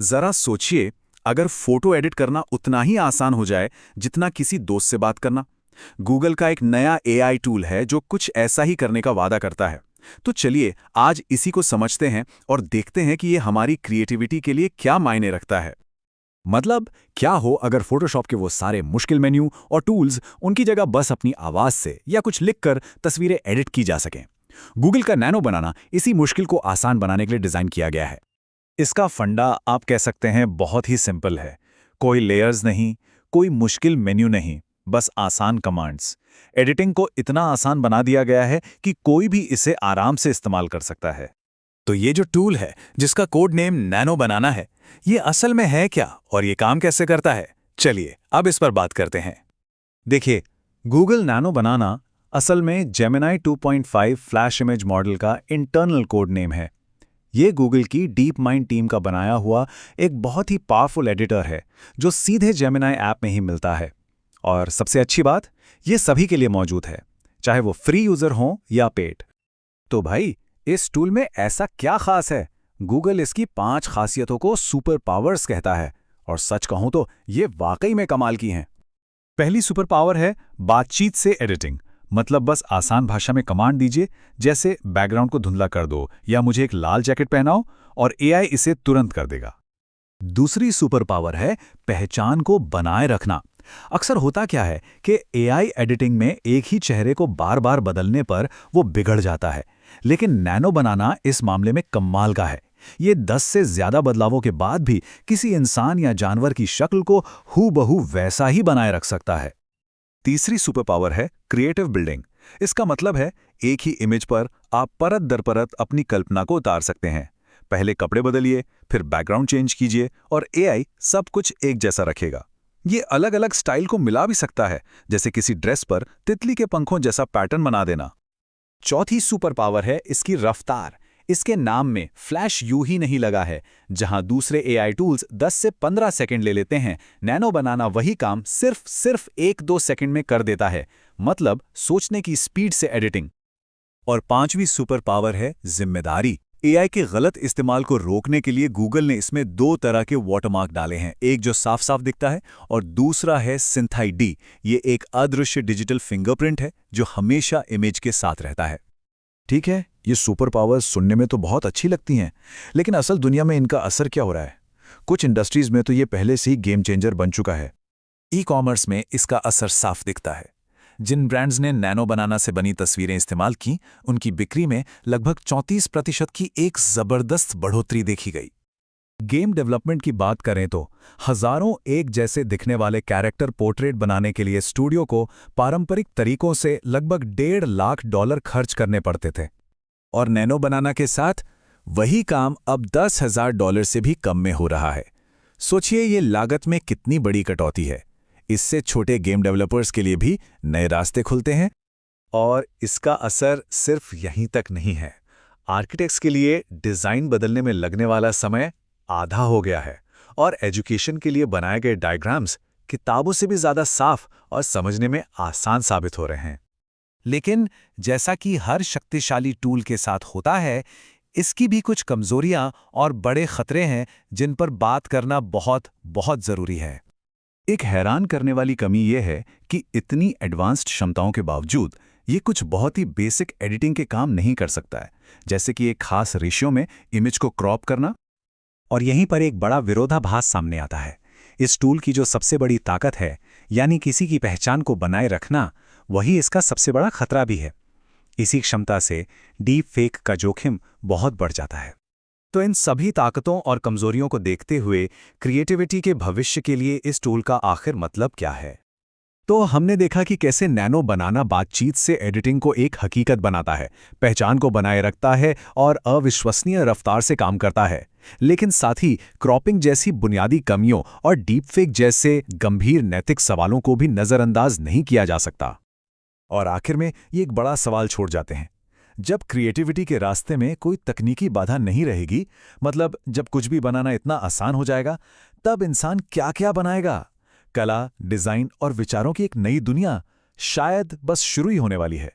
जरा सोचिए, अगर फोटो एडिट करना उतना ही आसान हो जाए जितना किसी दोस्त से बात करना। गूगल का एक नया एआई टूल है जो कुछ ऐसा ही करने का वादा करता है। तो चलिए आज इसी को समझते हैं और देखते हैं कि ये हमारी क्रिएटिविटी के लिए क्या मायने रखता है। मतलब क्या हो अगर फोटोशॉप के वो सारे मुश्किल मेन्यू और टूल्स उनकी जगह बस अपनी आवाज से या कुछ लिखकर तस्वीरें एडिट की जा सकें। गूगल का नैनो बनाना इसी मुश्किल को आसान बनाने के लिए डिजाइन किया गया है। इसका फंडा आप कह सकते हैं बहुत ही सिंपल है। कोई लेयर्स नहीं, कोई मुश्किल मेन्यू नहीं, बस आसान कमांड्स। एडिटिंग को इतना आसान बना दिया गया है कि कोई भी इसे आराम से इस्तेमाल कर सकता है। तो ये जो टूल है जिसका कोड नेम नैनो बनाना है, ये असल में है क्या और ये काम कैसे करता है? चलिए अब इस पर बात करते हैं। देखिए, गूगल नैनो बनाना असल में जेमिनी 2.5 फ्लैश इमेज मॉडल का इंटरनल कोड नेम है। ये गूगल की डीप माइंड टीम का बनाया हुआ एक बहुत ही पावरफुल एडिटर है जो सीधे जेमिनी ऐप में ही मिलता है। और सबसे अच्छी बात, ये सभी के लिए मौजूद है, चाहे वो फ्री यूजर हों या पेड। तो भाई, इस टूल में ऐसा क्या खास है? गूगल इसकी 5 खासियतों को सुपर पावर्स कहता है, और सच कहूं तो ये वाकई में कमाल की हैं। पहली सुपर पावर है बातचीत से एडिटिंग। मतलब बस आसान भाषा में कमांड दीजिए, जैसे बैकग्राउंड को धुंधला कर दो या मुझे एक लाल जैकेट पहनाओ, और एआई इसे तुरंत कर देगा। दूसरी सुपर पावर है पहचान को बनाए रखना। अक्सर होता क्या है कि एआई एडिटिंग में एक ही चेहरे को बार बार बदलने पर वो बिगड़ जाता है, लेकिन नैनो बनाना इस मामले में कमाल का है। ये 10 से ज्यादा बदलावों के बाद भी किसी इंसान या जानवर की शक्ल को हूबहू वैसा ही बनाए रख सकता है। तीसरी सुपर पावर है क्रिएटिव बिल्डिंग। इसका मतलब है एक ही इमेज पर आप परत दर परत अपनी कल्पना को उतार सकते हैं। पहले कपड़े बदलिए, फिर बैकग्राउंड चेंज कीजिए और एआई सब कुछ एक जैसा रखेगा। ये अलग अलग स्टाइल को मिला भी सकता है, जैसे किसी ड्रेस पर तितली के पंखों जैसा पैटर्न बना देना। चौथी सुपर पावर है इसकी रफ्तार। इसके नाम में फ्लैश यू ही नहीं लगा है। जहां दूसरे एआई टूल्स 10 से 15 सेकंड ले लेते हैं, नैनो बनाना वही काम सिर्फ 1-2 सेकंड में कर देता है। मतलब सोचने की स्पीड से एडिटिंग। और पांचवी सुपर पावर है जिम्मेदारी। एआई के गलत इस्तेमाल को रोकने के लिए गूगल ने इसमें 2 तरह के वाटरमार्क डाले हैं, एक जो साफ साफ दिखता है और दूसरा है सिंथाइड। ये एक अदृश्य डिजिटल फिंगरप्रिंट है जो हमेशा इमेज के साथ रहता है। ठीक है, ये सुपर पावर्स सुनने में तो बहुत अच्छी लगती हैं, लेकिन असल दुनिया में इनका असर क्या हो रहा है? कुछ इंडस्ट्रीज में तो ये पहले से ही गेम चेंजर बन चुका है। ई कॉमर्स में इसका असर साफ दिखता है। जिन ब्रांड्स ने नैनो बनाना से बनी तस्वीरें इस्तेमाल की, उनकी बिक्री में लगभग 34% की एक जबरदस्त बढ़ोतरी देखी गई। गेम डेवलपमेंट की बात करें तो हजारों एक जैसे दिखने वाले कैरेक्टर पोर्ट्रेट बनाने के लिए स्टूडियो को पारंपरिक तरीकों से लगभग $1.5 लाख खर्च करने पड़ते थे। और नैनो बनाना के साथ वही काम अब $10,000 से भी कम में हो रहा है। सोचिए ये लागत में कितनी बड़ी कटौती है। इससे छोटे गेम डेवलपर्स के लिए भी नए रास्ते खुलते हैं। और इसका असर सिर्फ यहीं तक नहीं है। आर्किटेक्ट्स के लिए डिज़ाइन बदलने में लगने वाला समय आधा हो गया है, और एजुकेशन के लिए बनाए गए डायग्राम्स किताबों से भी ज़्यादा साफ और समझने में आसान साबित हो रहे हैं। लेकिन जैसा कि हर शक्तिशाली टूल के साथ होता है, इसकी भी कुछ कमजोरियां और बड़े खतरे हैं जिन पर बात करना बहुत बहुत जरूरी है। एक हैरान करने वाली कमी यह है कि इतनी एडवांस्ड क्षमताओं के बावजूद ये कुछ बहुत ही बेसिक एडिटिंग के काम नहीं कर सकता है, जैसे कि एक खास रेशियो में इमेज को क्रॉप करना। और यहीं पर एक बड़ा विरोधाभास सामने आता है। इस टूल की जो सबसे बड़ी ताकत है, यानी किसी की पहचान को बनाए रखना, वही इसका सबसे बड़ा खतरा भी है। इसी क्षमता से डीप फेक का जोखिम बहुत बढ़ जाता है। तो इन सभी ताकतों और कमजोरियों को देखते हुए क्रिएटिविटी के भविष्य के लिए इस टूल का आखिर मतलब क्या है? तो हमने देखा कि कैसे नैनो बनाना बातचीत से एडिटिंग को एक हकीकत बनाता है, पहचान को बनाए रखता है और अविश्वसनीय रफ्तार से काम करता है। लेकिन साथ ही क्रॉपिंग जैसी बुनियादी कमियों और डीपफेक जैसे गंभीर नैतिक सवालों को भी नज़रअंदाज नहीं किया जा सकता। और आखिर में ये एक बड़ा सवाल छोड़ जाते हैं। जब क्रिएटिविटी के रास्ते में कोई तकनीकी बाधा नहीं रहेगी, मतलब जब कुछ भी बनाना इतना आसान हो जाएगा, तब इंसान क्या क्या बनाएगा? कला, डिजाइन और विचारों की एक नई दुनिया शायद बस शुरू ही होने वाली है।